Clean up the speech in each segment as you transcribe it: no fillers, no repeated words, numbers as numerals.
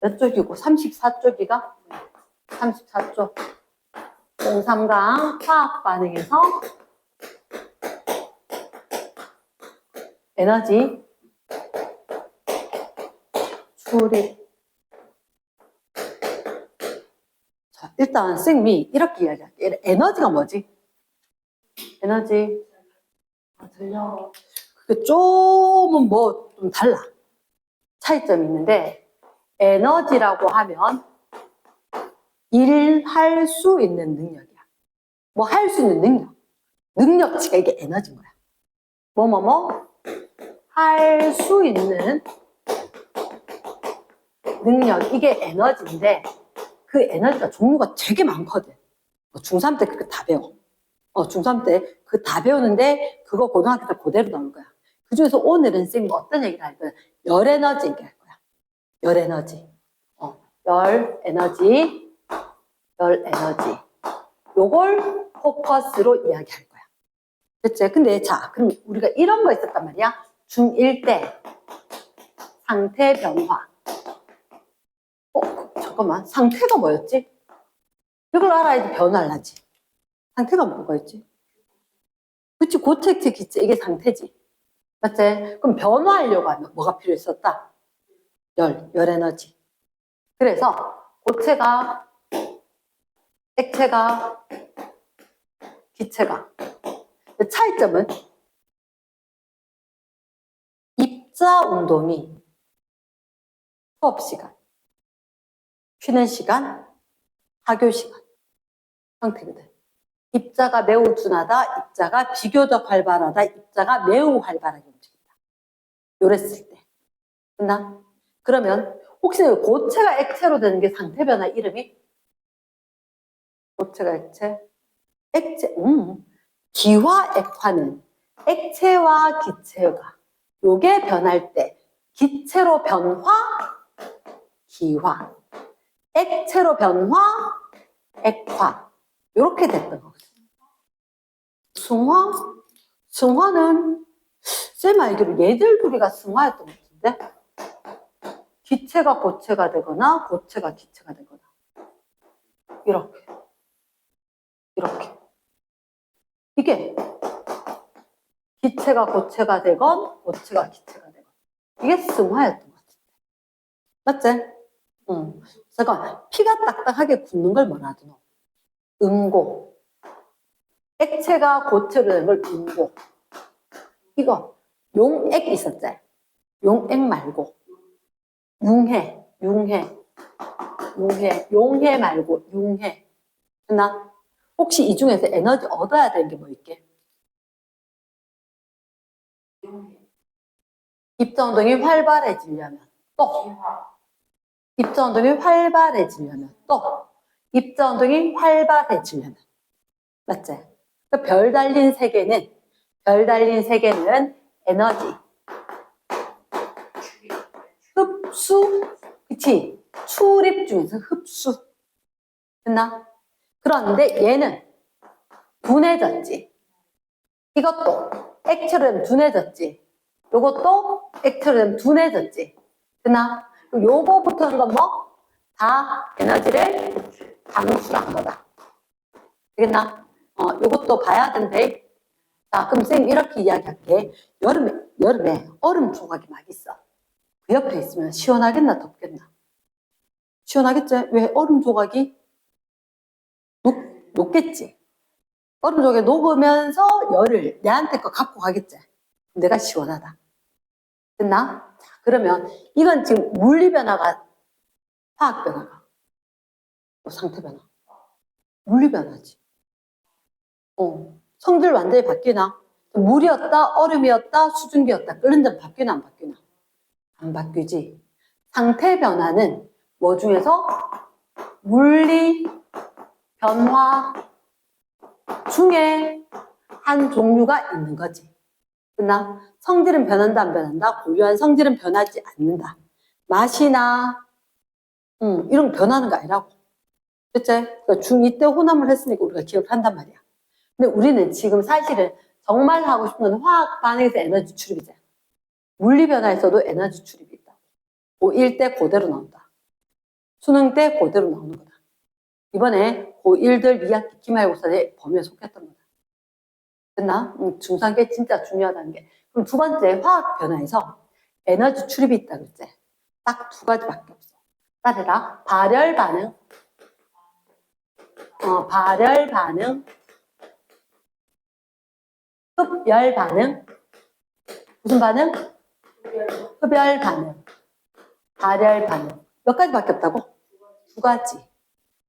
몇 쪽이고? 34쪽이가? 34쪽. 03강 화학 반응에서 에너지 출입. 자, 일단 쌤이 이렇게 이야기할게. 에너지가 뭐지? 에너지. 들려. 그게 좀은 뭐 좀 달라. 차이점이 있는데, 에너지라고 하면 일할 수 있는 능력이야. 뭐 할 수 있는 능력. 능력치가 이게 에너지인 거야. 할 수 있는 능력. 이게 에너지인데, 그 에너지가 종류가 되게 많거든. 중3 때 그거 다 배워. 중3 때 그거 다 배우는데, 그거 고등학교 때 그대로 나올 거야. 그 중에서 오늘은 쌤이 어떤 얘기를 할 거야? 열 에너지 얘기할 거야. 열 에너지. 열 에너지. 요걸 포커스로 이야기할 거야. 됐지? 근데 자, 그럼 우리가 이런 거 있었단 말이야. 중1 때 상태 변화. 잠깐만. 상태가 뭐였지? 이걸 알아야지 변화를 하지. 상태가 뭐였지? 그치, 고체, 기체, 이게 상태지. 맞지? 그럼 변화하려고 하면 뭐가 필요했었다? 열 에너지. 그래서 고체가, 액체가, 기체가. 차이점은 입자 운동이 수업 시간, 쉬는 시간, 학교 시간 상태거든. 입자가 매우 둔하다, 입자가 비교적 활발하다, 입자가 매우 활발하게 움직인다. 요랬을 때. 됐나? 그러면 혹시 고체가 액체로 되는 게 상태 변화 이름이? 고체가 액체? 기화, 액화는 액체와 기체가 요게 변할 때 기체로 변화, 기화, 액체로 변화, 액화 요렇게 됐던 거거든. 승화는 쌤 알기로 얘들 둘이가 승화였던 것 같은데 기체가 고체가 되거나 고체가 기체가 되거나 이렇게 이게 기체가 고체가 되건 고체가 기체가 되건 이게 승화였던 것 같은데 맞지? 응. 잠깐 피가 딱딱하게 굳는 걸 뭐라 하더노? 응고. 액체가 고체로 된 걸 응고. 이거 용액 있었지? 용액 말고 융해 말고 융해. 됐나? 혹시 이 중에서 에너지 얻어야 되는 게 뭐 있게? 입자 운동이 활발해지려면 또 입자 운동이 활발해지려면 또 입자 운동이 활발해지려면 맞지? 그러니까 별 달린 세계는 에너지 흡수 그치? 출입 중에서 흡수 됐나? 그런데 얘는 둔해졌지. 이것도 액체로 되면 둔해졌지. 요것도 액체로 되면 둔해졌지. 됐나? 요거 붙는 건 뭐? 다 에너지를 방출한 거다. 되겠나? 요것도 봐야 된대. 자, 그럼 쌤 이렇게 이야기할게. 여름에 얼음 조각이 막 있어. 그 옆에 있으면 시원하겠나 덥겠나? 시원하겠지? 왜 얼음 조각이 녹겠지? 얼음 조각이 녹으면서 열을 내한테 거 갖고 가겠지? 내가 시원하다. 됐나? 자, 그러면 이건 지금 물리 변화가 화학 변화가 상태 변화 물리 변화지. 성질 완전히 바뀌나? 물이었다, 얼음이었다, 수증기였다. 끓는 데 바뀌나 안 바뀌나? 안 바뀌지. 상태 변화는 뭐 중에서 물리 변화 중에 한 종류가 있는 거지. 됐나? 성질은 변한다, 안 변한다? 고유한 성질은 변하지 않는다. 맛이나 이런 거 변하는 거 아니라고. 그치? 그러니까 중2 때 혼합을 했으니까 우리가 기억을 한단 말이야. 근데 우리는 지금 사실은 정말 하고 싶은 건 화학 반응에서 에너지 출입이잖아. 물리 변화에서도 에너지 출입이 있다. 5일 때 그대로 나온다. 수능 때 그대로 나오는 거다. 이번에 고1들 2학기 기말고사의 범위에 속했던 거다. 됐나? 중상계 진짜 중요하다는 게. 그럼 두 번째 화학 변화에서 에너지 출입이 있다 그랬지? 딱 두 가지밖에 없어. 따라해라. 발열 반응. 발열 반응. 흡열 반응. 무슨 반응? 흡열 반응. 발열 반응. 몇 가지밖에 없다고? 두 가지.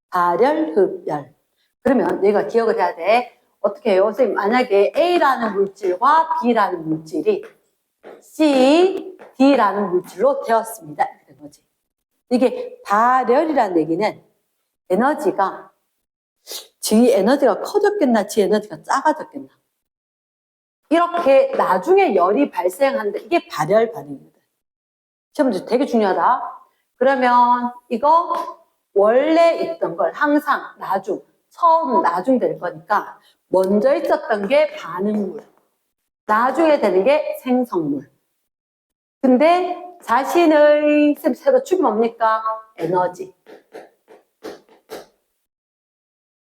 발열, 흡열. 그러면 내가 기억을 해야 돼. 어떻게 해요? 선생님, 만약에 A라는 물질과 B라는 물질이 C, D라는 물질로 되었습니다. 이렇게 된 거지. 이게 발열이라는 얘기는 에너지가 지 에너지가 커졌겠나, 지 에너지가 작아졌겠나. 이렇게 나중에 열이 발생하는데 이게 발열 반응입니다. 시험 문제 되게 중요하다. 그러면 이거 원래 있던 걸 항상 처음 나중 될 거니까 먼저 있었던 게 반응물, 나중에 되는 게 생성물. 근데 자신의 새로 축이 뭡니까? 에너지.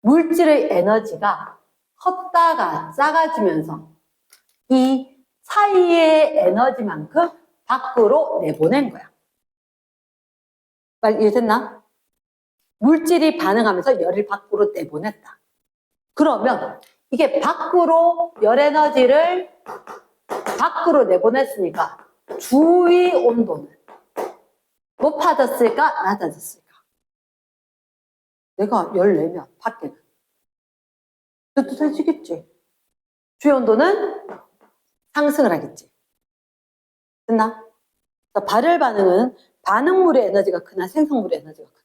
물질의 에너지가 컸다가 작아지면서 이 사이의 에너지만큼 밖으로 내보낸 거야. 빨리 이해됐나? 물질이 반응하면서 열을 밖으로 내보냈다. 그러면 이게 밖으로 열 에너지를 밖으로 내보냈으니까 주위 온도는 높아졌을까? 낮아졌을까? 내가 열 내면 밖에는 뜨뜻해지겠지. 주위 온도는 상승을 하겠지. 됐나? 발열 반응은 반응물의 에너지가 크나 생성물의 에너지가 크나?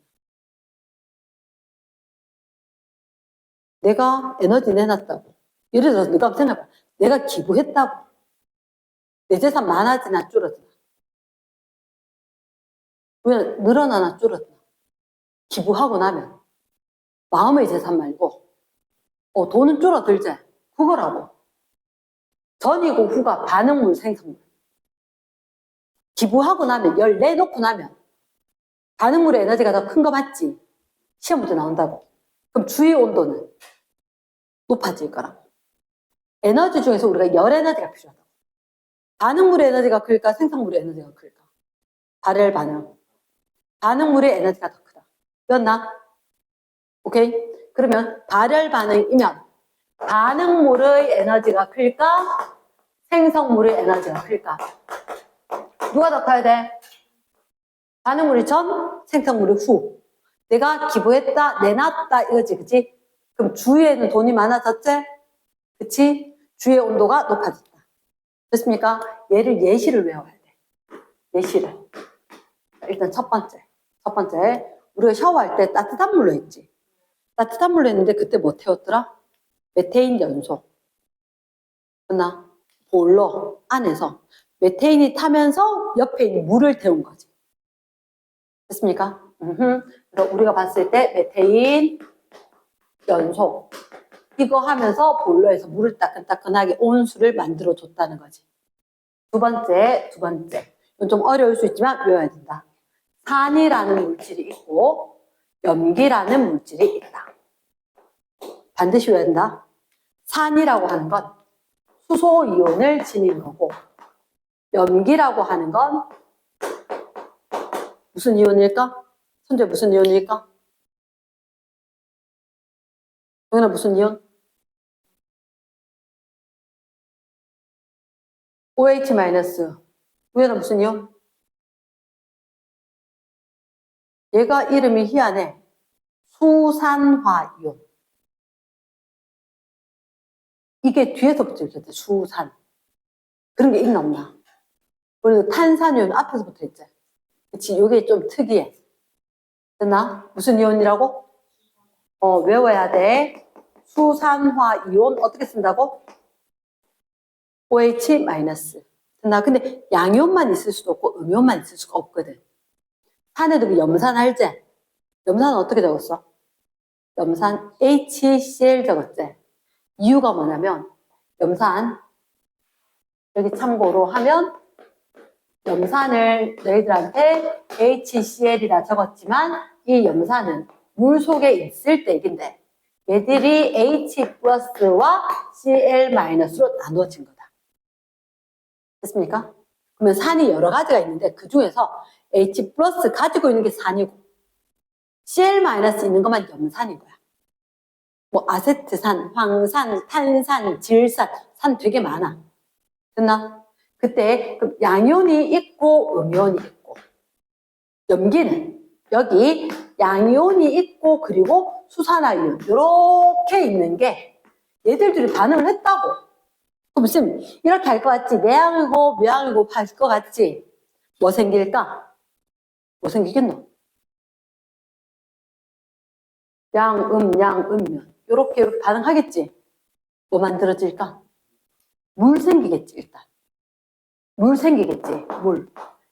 내가 에너지 내놨다고. 예를 들어서 네가 생각해봐. 내가 기부했다고. 내 재산 많아지나 줄어드나? 왜 늘어나나 줄어드나? 기부하고 나면 마음의 재산 말고 돈은 줄어들지. 그거라고. 전이고 후가 반응물 생성물. 기부하고 나면 열 내놓고 나면 반응물의 에너지가 더 큰 거 맞지? 시험 문제 나온다고. 그럼 주위 온도는 높아질 거라고. 에너지 중에서 우리가 열 에너지가 필요하다고. 반응물의 에너지가 클까? 생성물의 에너지가 클까? 발열 반응. 반응물의 에너지가 더 크다. 였나? 오케이? 그러면 발열 반응이면 반응물의 에너지가 클까? 생성물의 에너지가 클까? 누가 더 커야 돼? 반응물이 전, 생성물이 후. 내가 기부했다, 내놨다 이거지, 그치? 그럼 주위에는 돈이 많아졌지? 그치? 주위의 온도가 높아졌다. 됐습니까? 얘를 예시를 외워야 돼. 예시를. 일단 첫 번째. 우리가 샤워할 때 따뜻한 물로 했지. 따뜻한 물로 했는데 그때 뭐 태웠더라? 메테인 연소. 그나 보일러 안에서 메테인이 타면서 옆에 있는 물을 태운 거지. 됐습니까? 그래서 우리가 봤을 때 메테인 연소 이거 하면서 보일러에서 물을 따끈따끈하게 온수를 만들어 줬다는 거지. 두 번째. 이건 좀 어려울 수 있지만 외워야 된다. 산이라는 물질이 있고 염기라는 물질이 있다. 반드시 외워야 된다. 산이라고 하는 건 수소 이온을 지닌 거고 염기라고 하는 건 무슨 이온일까? 선재 무슨 이온일까? 동현아 무슨 이온? OH-. 우연아 무슨 이온? 얘가 이름이 희한해. 수산화 이온. 이게 뒤에서 붙어있거든. 수산. 그런 게 있나 없나? 그리고 탄산이온 앞에서 붙어있지. 그치? 이게 좀 특이해. 됐나? 무슨 이온이라고? 외워야 돼. 수산화 이온 어떻게 쓴다고? OH-. 됐나? 근데 양이온만 있을 수도 없고 음이온만 있을 수가 없거든. 산에도 그 염산 알지? 염산은 어떻게 적었어? 염산 HCl 적었지? 이유가 뭐냐면 염산 여기 참고로 하면 염산을 너희들한테 HCl이라 적었지만 이 염산은 물 속에 있을 때 얘긴데 얘들이 H 플러스와 Cl 마이너스로 나누어진 거다. 됐습니까? 그러면 산이 여러 가지가 있는데 그 중에서 H 플러스 가지고 있는 게 산이고 Cl 마이너스 있는 것만 염산인 거야. 뭐 아세트산, 황산, 탄산, 질산, 산 되게 많아. 됐나? 그때 양이온이 있고 음이온이 있고 염기는 여기 양이온이 있고 그리고 수산화이온 이렇게 있는 게 얘들끼리 반응을 했다고. 그럼 무슨 이렇게 할 것 같지? 내양이고 묘양이고 할 것 같지? 뭐 생길까? 뭐 생기겠노? 양면 이렇게 반응하겠지? 뭐 만들어질까? 물 생기겠지 일단. 물 생기겠지. 물.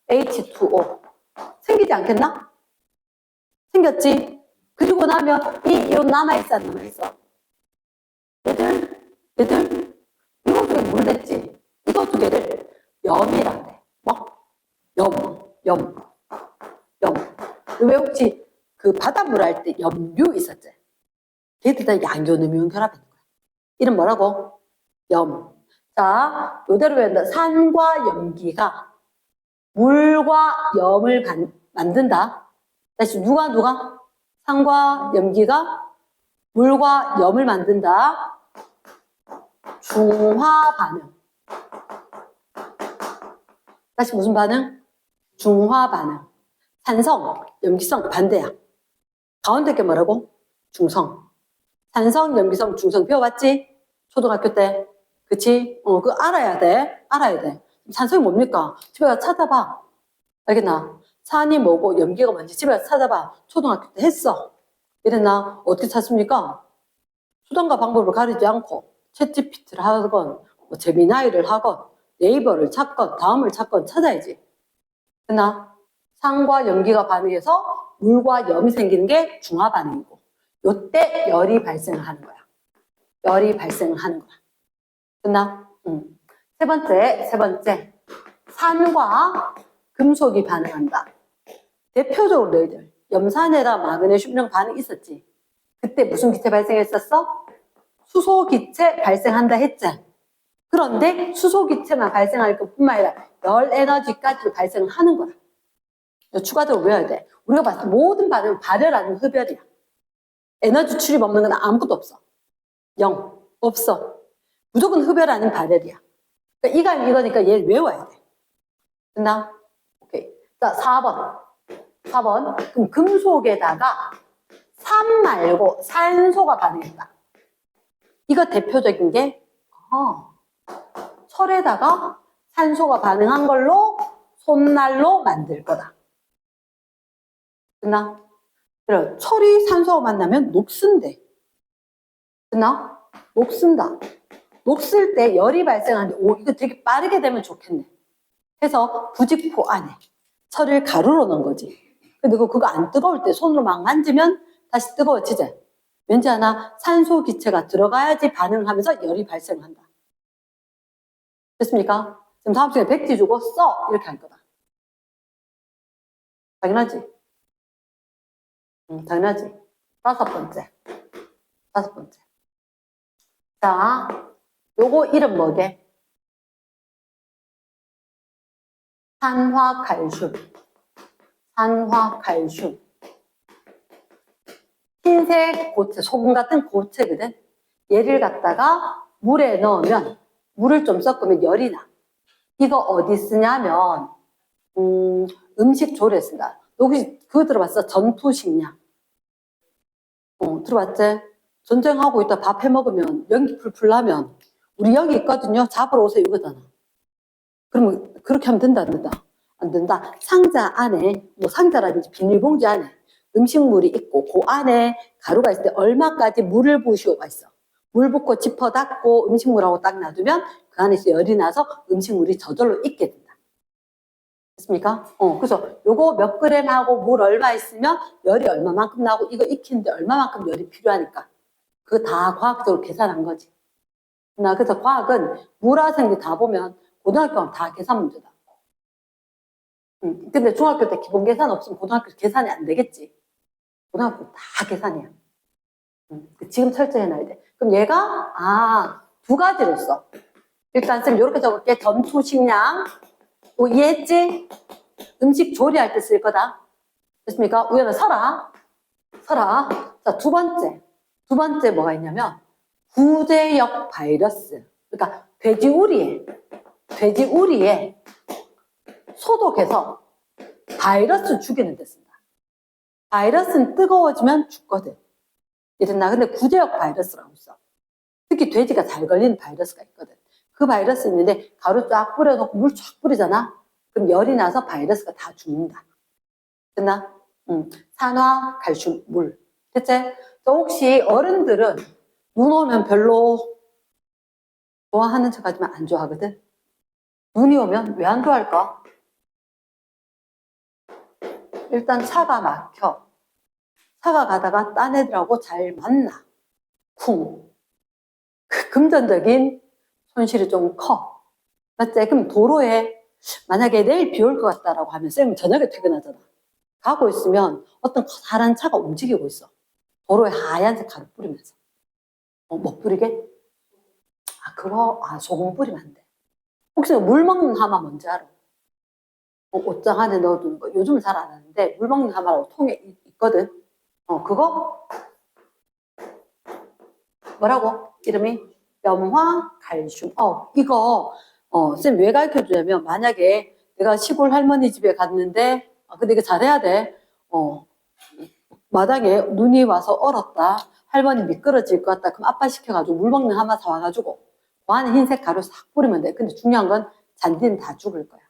H2O. 생기지 않겠나? 생겼지? 그리고 나면 이 이온 남아있어 안 남아있어? 얘들 이거 두 개 물 됐지? 이거 두 개를 염이란대. 뭐? 염. 왜 혹시 그 바닷물 할 때 염류 있었지? 걔들 다 양이온, 음이온 결합하는 거야. 이름 뭐라고? 염. 자, 요대로 외운다. 산과 염기가 물과 염을 만든다. 다시 누가? 산과 염기가 물과 염을 만든다. 중화 반응. 다시 무슨 반응? 중화 반응. 산성, 염기성 반대야. 가운데 게 뭐라고? 중성. 산성, 염기성, 중성 배워봤지? 초등학교 때. 그치? 그거 알아야 돼. 산성이 뭡니까? 집에 가서 찾아봐. 알겠나? 산이 뭐고 염기가 뭔지 집에 가서 찾아봐. 초등학교 때 했어. 이랬나? 어떻게 찾습니까? 수단과 방법을 가리지 않고 챗GPT를 하건 뭐 제미나이를 하건 네이버를 찾건 다음을 찾건 찾아야지. 됐나? 산과 염기가 반응해서 물과 염이 생기는 게 중화 반응이고 요때 열이 발생을 하는 거야. 됐나? 세 번째. 산과 금속이 반응한다. 대표적으로 너희들 염산에다 마그네슘 이런 반응 있었지? 그때 무슨 기체 발생했었어? 수소기체 발생한다 했지? 그런데 수소기체만 발생할 것뿐만 아니라 열 에너지까지 발생을 하는 거야. 추가적으로 외워야 돼. 우리가 봤을 때 모든 반응은 발열 아니면 흡열이야. 에너지 출입 없는 건 아무것도 없어. 0. 없어. 무조건 흡열 아니면 발열이야. 그러니까 이거니까 얘를 외워야 돼. 됐나? 오케이. 자, 4번. 그럼 금속에다가 산산 말고 산소가 반응했다. 이거 대표적인 게 철에다가 산소가 반응한 걸로 손난로 만들 거다. 됐나? 그래, 철이 산소와 만나면 녹슨대. 됐나? 녹슨다. 녹슬 때 열이 발생하는데 이거 되게 빠르게 되면 좋겠네. 해서 부직포 안에 철을 가루로 넣은 거지. 근데 그거 안 뜨거울 때 손으로 막 만지면 다시 뜨거워지지. 왠지 하나 산소 기체가 들어가야지 반응하면서 열이 발생한다. 됐습니까? 지금 다음 시간에 백지 주고 써 이렇게 할 거다. 당연하지? 당연하지. 다섯 번째. 자, 요거 이름 뭐게? 산화칼슘. 흰색 고체, 소금 같은 고체거든. 얘를 갖다가 물에 넣으면 물을 좀 섞으면 열이 나. 이거 어디 쓰냐면 음식 조리에 쓴다. 혹시 그거 들어봤어? 전투식량. 들어봤지? 전쟁하고 있다 밥 해먹으면 연기 풀풀 나면 우리 여기 있거든요. 잡으러 오세요 이거잖아. 그러면 그렇게 하면 된다 안 된다? 안 된다. 상자 안에 뭐 상자라든지 비닐봉지 안에 음식물이 있고 그 안에 가루가 있을 때 얼마까지 물을 부으시오가 있어. 물 붓고 지퍼 닫고 음식물하고 딱 놔두면 그 안에서 열이 나서 음식물이 저절로 익게 된다. 됐습니까? 그래서 요거 몇 그램 하고 물 얼마 있으면 열이 얼마만큼 나고 이거 익히는데 얼마만큼 열이 필요하니까 그거 다 과학적으로 계산한 거지. 그래서 과학은 물화생리 다 보면 고등학교 가면 다 계산 문제다. 근데 중학교 때 기본 계산 없으면 고등학교 계산이 안 되겠지. 고등학교 다 계산이야. 지금 철저히 해놔야 돼. 그럼 얘가, 두 가지로 써. 일단 쌤 이렇게 적을게. 전투식량. 이해했지? 음식 조리할 때 쓸 거다. 됐습니까? 우연은 서라. 자, 두 번째 뭐가 있냐면, 구제역 바이러스. 그러니까 돼지우리에 소독해서 바이러스 죽이는 데 쓴다. 바이러스는 뜨거워지면 죽거든. 이랬나? 근데 구제역 바이러스라고 있어. 특히 돼지가 잘 걸리는 바이러스가 있거든. 그 바이러스 있는데 가루 쫙 뿌려놓고 물 쫙 뿌리잖아? 그럼 열이 나서 바이러스가 다 죽는다. 됐나? 산화, 칼슘, 물. 됐지? 또 혹시 어른들은 눈 오면 별로 좋아하는 척 하지만 안 좋아하거든? 눈이 오면 왜 안 좋아할까? 일단 차가 막혀. 차가 가다가 딴 애들하고 잘 만나. 그 금전적인 손실이 좀 커. 맞지? 그럼 도로에 만약에 내일 비 올 것 같다라고 하면 쌤은 저녁에 퇴근하잖아. 가고 있으면 어떤 커다란 차가 움직이고 있어. 도로에 하얀색 가루 뿌리면서. 못 뿌리게? 소금 뿌리면 안 돼. 혹시 물 먹는 하마 뭔지 알아? 옷장 안에 넣어두는 거. 요즘은 잘 안 하는데 물 먹는 하마라고 통에 있거든. 그거 뭐라고? 이름이 염화 칼슘. 이거 쌤 왜 가르쳐 주냐면 만약에 내가 시골 할머니 집에 갔는데 근데 이거 잘해야 돼. 마당에 눈이 와서 얼었다. 할머니 미끄러질 것 같다. 그럼 아빠 시켜가지고 물 먹는 하마 사와가지고 그 안에 흰색 가루 싹 뿌리면 돼. 근데 중요한 건 잔디는 다 죽을 거야.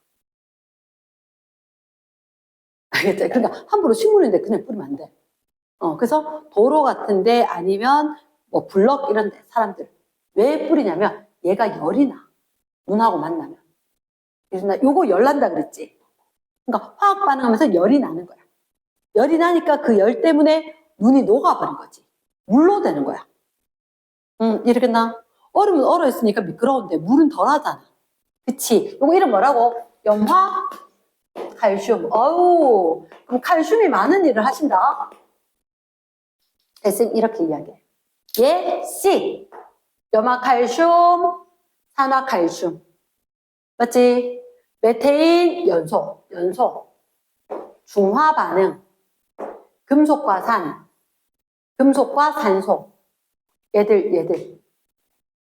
알겠지? 그러니까 함부로 식물인데 그냥 뿌리면 안 돼. 그래서 도로 같은데 아니면 뭐 블럭 이런 데 사람들 왜 뿌리냐면 얘가 열이 나. 눈하고 만나면. 그래서 나 요거 열 난다 그랬지. 그러니까 화학 반응하면서 열이 나는 거야. 열이 나니까 그 열 때문에 눈이 녹아버린 거지. 물로 되는 거야. 이렇게 나 얼음은 얼어있으니까 미끄러운데 물은 덜하잖아. 그치? 요거 이름 뭐라고? 염화 칼슘. 그럼 칼슘이 많은 일을 하신다. 쌤 이렇게 이야기해. 얘 C. 염화칼슘, 산화칼슘. 맞지? 메테인 연소. 중화 반응. 금속과 산. 금속과 산소. 얘들.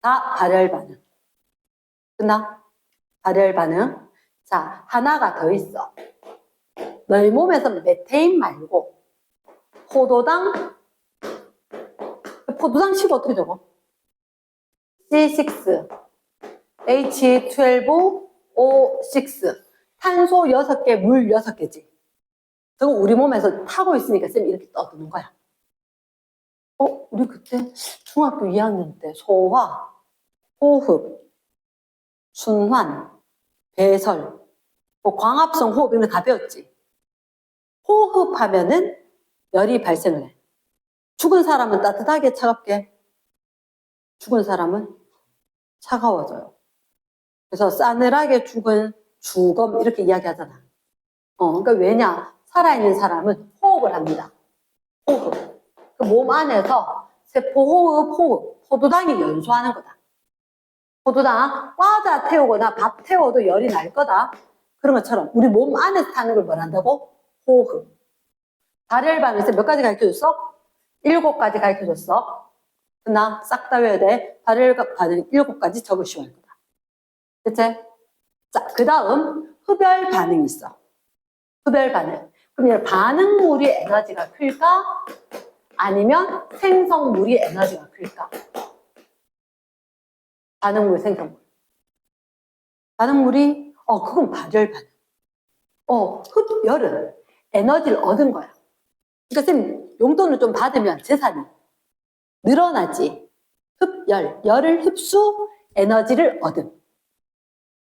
다 발열 반응. 끝나? 발열 반응. 자, 하나가 더 있어. 너희 몸에서 메테인 말고 포도당 식이 어떻게 적어? C6, H12O6. 탄소 6개, 물 6개지. 저거 우리 몸에서 타고 있으니까 쌤이 이렇게 떠드는 거야. 우리 그때 중학교 2학년 때 소화, 호흡, 순환, 배설, 뭐 광합성 호흡 이런 거 다 배웠지. 호흡하면은 열이 발생을 해. 죽은 사람은 따뜻하게 차갑게? 죽은 사람은 차가워져요. 그래서 싸늘하게 죽은 주검 이렇게 이야기하잖아. 그러니까 왜냐? 살아있는 사람은 호흡을 합니다. 호흡. 그 몸 안에서 세포 호흡, 포도당이 연소하는 거다. 포도당 과자 태우거나 밥 태워도 열이 날 거다. 그런 것처럼 우리 몸 안에서 타는 걸 뭐란다고? 호흡. 발열 반응에서 몇 가지 가르쳐줬어? 7가지 가르쳐줬어. 그나 싹 다 외워야 돼. 발열 반응 7가지 적으시오 할 거다. 됐지? 자, 그 다음 흡열 반응이 있어. 흡열 반응. 그럼 반응물이 에너지가 클까? 아니면 생성물이 에너지가 클까? 반응물, 생성물. 반응물이, 그건 발열 반응. 흡열은 에너지를 얻은 거야. 그러니까 쌤, 용돈을 좀 받으면 재산이 늘어나지. 열을 흡수, 에너지를 얻음.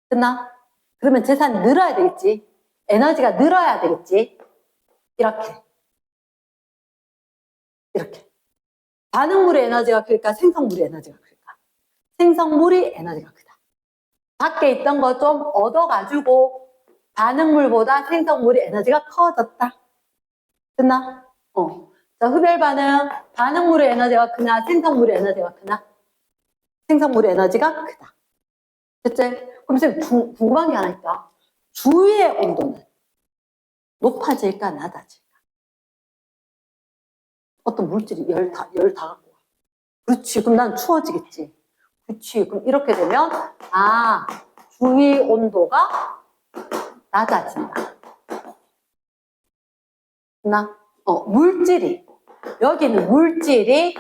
끝나? 그러면 재산이 늘어야 되겠지. 에너지가 늘어야 되겠지. 이렇게. 반응물의 에너지가 클까? 생성물의 에너지가 클까? 생성물이 에너지가 크다. 밖에 있던 거 좀 얻어가지고 반응물보다 생성물이 에너지가 커졌다. 됐나? 자, 흡열 반응. 반응물의 에너지가 크나 생성물의 에너지가 크나? 생성물의 에너지가 크다. 됐지? 그럼 선생님 궁금한 게 하나 있다. 주위의 온도는 높아질까 낮아질까? 어떤 물질이 열 다 갖고 와. 그렇지. 그럼 난 추워지겠지. 그렇지. 그럼 이렇게 되면 주위 온도가 낮아진다. 물질이 여기는 물질이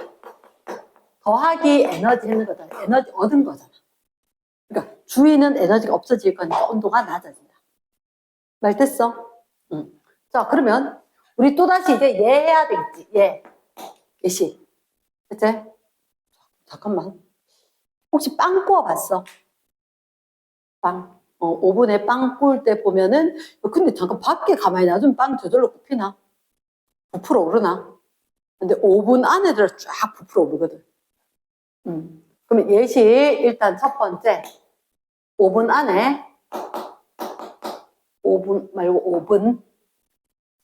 더하기 에너지 하는 거다. 에너지 얻은 거잖아. 그러니까 주위는 에너지가 없어질 거니까 온도가 낮아진다. 말 됐어? 응. 자, 그러면 우리 또다시 이제 얘 해야 되겠지. 예시. 그치? 잠깐만. 혹시 빵 구워봤어? 빵. 오븐에 빵 구울 때 보면은, 근데 잠깐 밖에 가만히 놔두면 빵 저절로 굽히나? 부풀어 오르나? 근데 오븐 안에 들어 쫙 부풀어 오르거든. 그러면 예시, 일단 첫 번째. 오븐 안에, 오븐 말고 오븐.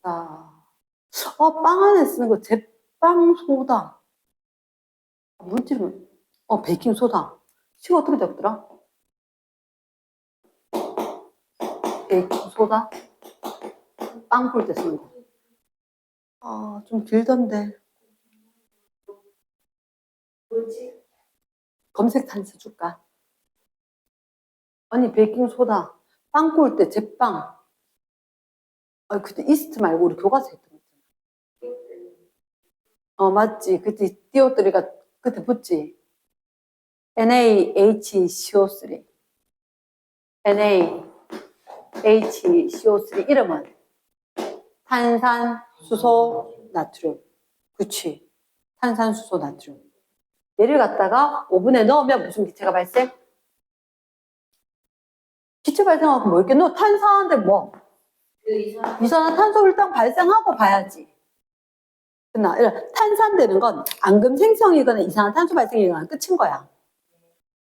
자, 빵 안에 쓰는 거 제빵 소다. 물질은, 베이킹 소다. 시가 어떻게 되었더라? 베이킹 소다? 빵 구울 때 쓰는 거. 좀 길던데. 뭐지? 검색 탄서 줄까? 아니, 베이킹 소다. 빵 구울 때 제빵. 그때 이스트 말고 우리 교과서 했던 거 있잖아. 맞지. 그때 띄어뜨리가 그때 붙지. NaHCO3. NaHCO3 이름은 탄산수소 나트륨. 그치. 탄산수소 나트륨. 얘를 갖다가 오븐에 넣으면 무슨 기체가 발생? 기체 발생하고 뭐 있겠노? 탄산인데 뭐? 이산화탄소 일단 발생하고 봐야지. 그나 탄산되는 건 앙금 생성이거나 이산화탄소 발생이거나 끝인 거야.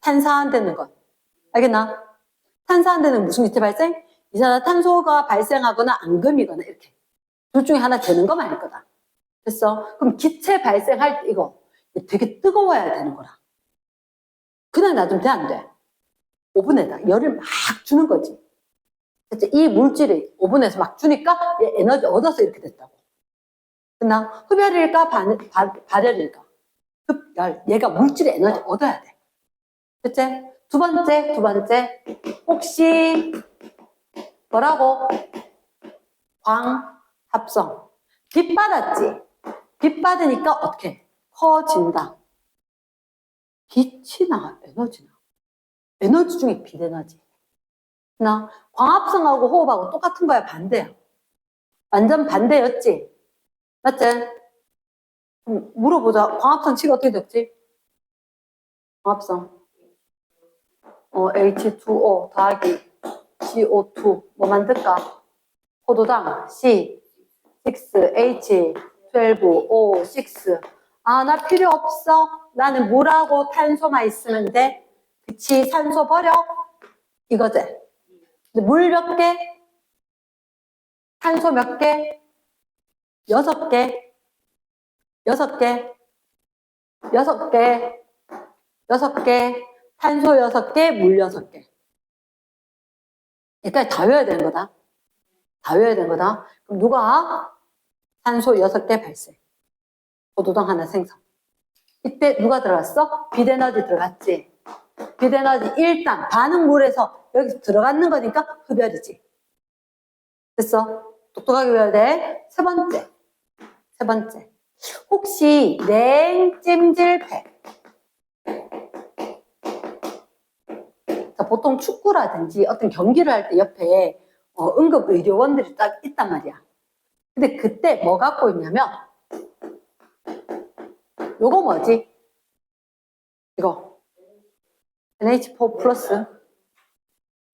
탄산되는 건. 알겠나? 탄산되는 무슨 기체 발생? 이산화탄소가 발생하거나 앙금이거나 이렇게. 둘 중에 하나 되는 거 말일 거다. 됐어? 그럼 기체 발생할 때 이거 되게 뜨거워야 되는 거라. 그냥 놔두면 돼, 안 돼? 오븐에다 열을 막 주는 거지. 그치? 이 물질이 오븐에서 막 주니까 얘 에너지 얻어서 이렇게 됐다고. 그나 흡열일까 발열일까? 흡열. 얘가 물질의 에너지 얻어야 돼. 그치? 두 번째. 혹시 뭐라고? 광합성. 빛 받았지? 빛 받으니까 어떻게? 커진다. 빛이 나, 에너지나. 에너지 중에 빛 에너지. 나 광합성하고 호흡하고 똑같은 거야, 반대야. 완전 반대였지? 맞지? 물어보자. 광합성 치가 어떻게 됐지? 광합성. H2O 더하기 CO2 뭐 만들까? 포도당 C, 6H, 12O, 6. 나 필요 없어. 나는 물하고 탄소만 있으면 돼. 그치? 산소 버려. 이거지? 물 몇 개? 탄소 몇 개? 6개. 6개. 6개. 6개. 탄소 6개, 물 6개. 여기까지 다 외워야 되는 거다. 다 외워야 되는 거다. 그럼 누가? 탄소 6개 발생. 포도당 하나 생성. 이때 누가 들어갔어? 빛에너지 들어갔지. 빛에너지 일단 반응물에서 여기 들어가는 거니까 흡열이지. 됐어? 똑똑하게 외워야 돼. 세 번째. 혹시 냉찜질팩. 자, 보통 축구라든지 어떤 경기를 할 때 옆에 응급의료원들이 딱 있단 말이야. 근데 그때 뭐 갖고 있냐면 요거 뭐지? 이거 NH4 플러스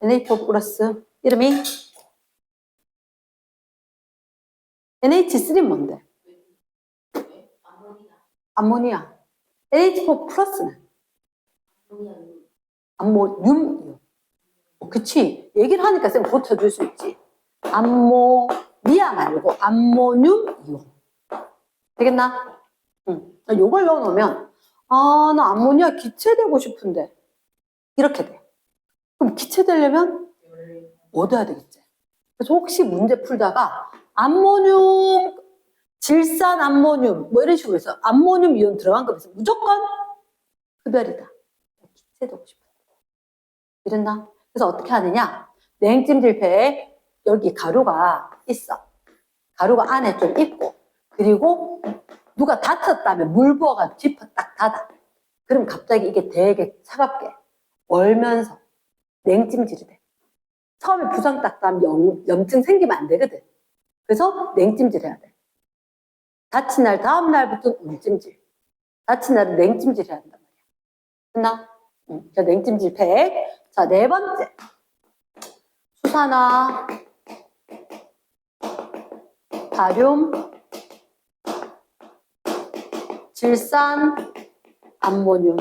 NH4 플러스 이름이 NH3는 뭔데? 암모니아. NH4 플러스는? 암모늄. 그치? 얘기를 하니까 쌤 고쳐줄 수 있지. 암모니아 말고 암모늄 이온. 되겠나? 응. 요걸 넣어놓으면 아, 나 암모니아 기체되고 싶은데 이렇게 돼. 그럼 기체되려면 뭐 돼야 되겠지? 그래서 혹시 문제 풀다가 암모늄, 질산 암모늄 뭐 이런 식으로 해서 암모늄 이온 들어간 거 있으면 무조건 흡열이다. 기체되고 싶어. 이랬나? 그래서 어떻게 하느냐? 냉찜질팩에 여기 가루가 있어. 가루가 안에 좀 있고, 그리고 누가 다쳤다면 물 부어가지고 지퍼 딱 닫아. 그럼 갑자기 이게 되게 차갑게 얼면서 냉찜질이 돼. 처음에 부상 딱 나면 염증 생기면 안 되거든. 그래서 냉찜질 해야 돼. 다친 날 다음 날부터는 온찜질. 다친 날은 냉찜질 해야 한단 말이야. 됐나? 자, 냉찜질팩. 자, 네 번째. 수산화, 바륨, 질산, 암모늄.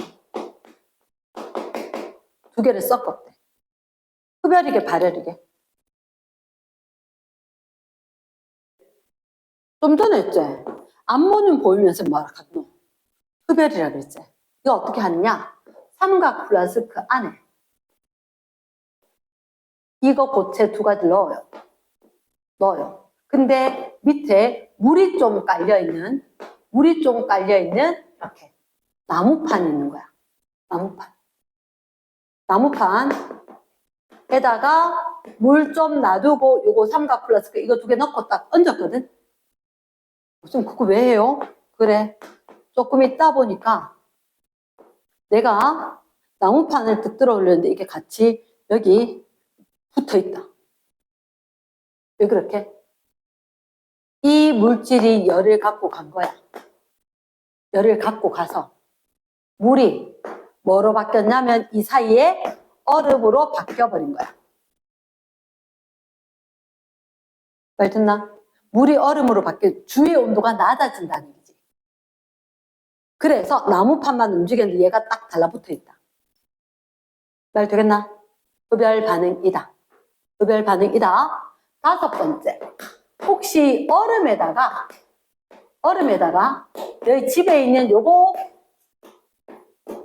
두 개를 섞었대. 흡열이게 발열이게. 좀 전에 했지? 암모늄 보이면서 뭐라 카노? 흡열이라 그랬지? 이거 어떻게 하느냐? 삼각 플라스크 안에 이거 고체 두 가지 넣어요. 근데 밑에 물이 좀 깔려있는 이렇게 나무판이 있는 거야. 나무판에다가 물 좀 놔두고 요거 삼각 플라스크 이거 두 개 넣고 딱 얹었거든? 지금 그거 왜 해요? 그래. 조금 있다 보니까 내가 나무판을 득 들어 올렸는데 이게 같이 여기 붙어 있다. 왜 그렇게? 이 물질이 열을 갖고 간 거야. 열을 갖고 가서 물이 뭐로 바뀌었냐면 이 사이에 얼음으로 바뀌어버린 거야. 말 듣나? 물이 얼음으로 바뀌어 주위의 온도가 낮아진다는 얘기지. 그래서 나무판만 움직였는데 얘가 딱 달라붙어 있다. 말 되겠나? 흡열 반응이다. 다섯 번째. 혹시 얼음에다가 여기 집에 있는 요거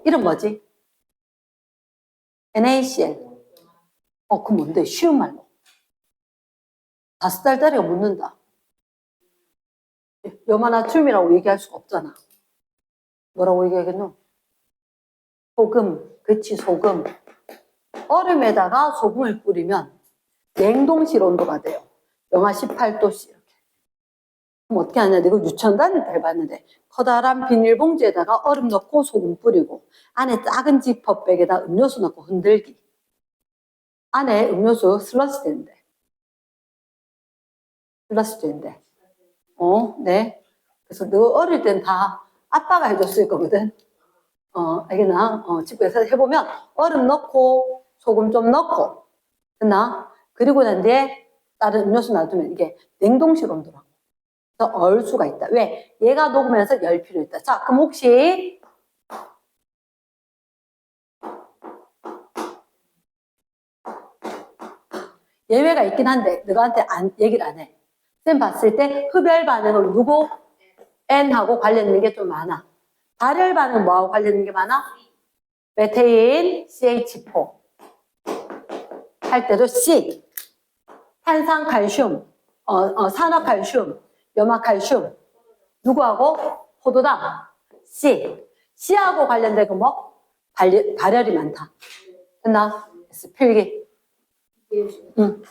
이름 뭐지? NaCl. 그 뭔데? 쉬운 말로. 5살짜리가 묻는다. 요만화춤이라고 얘기할 수가 없잖아. 뭐라고 얘기하겠노? 소금. 그치, 소금. 얼음에다가 소금을 뿌리면 냉동실 온도가 돼요. 영하 18도씨 이렇게. 그럼 어떻게 하냐? 내가 유치원 다닐 때 해봤는데 커다란 비닐봉지에다가 얼음 넣고 소금 뿌리고 안에 작은 지퍼백에다 음료수 넣고 흔들기. 안에 음료수 슬러시 되는데. 네. 그래서 너 어릴 땐 다 아빠가 해줬을 거거든. 알겠나? 집에서 해보면 얼음 넣고 소금 좀 넣고 됐나? 그리고 난 뒤에 다른 음료수 놔두면 이게 냉동실 온도라고. 그래서 얼 수가 있다. 왜? 얘가 녹으면서 열 필요 있다. 자, 그럼 혹시 예외가 있긴 한데 너한테 얘기를 안 해. 쌤 봤을 때 흡열 반응은 누구? N하고 관련 있는 게 좀 많아. 발열 반응 뭐하고 관련 있는 게 많아? 메테인, CH4 할 때도 C. 탄산칼슘, 산화칼슘, 염화칼슘 누구하고? 포도당 C. C하고 관련된 거 뭐? 발열이 많다. 됐나? 필기. 응.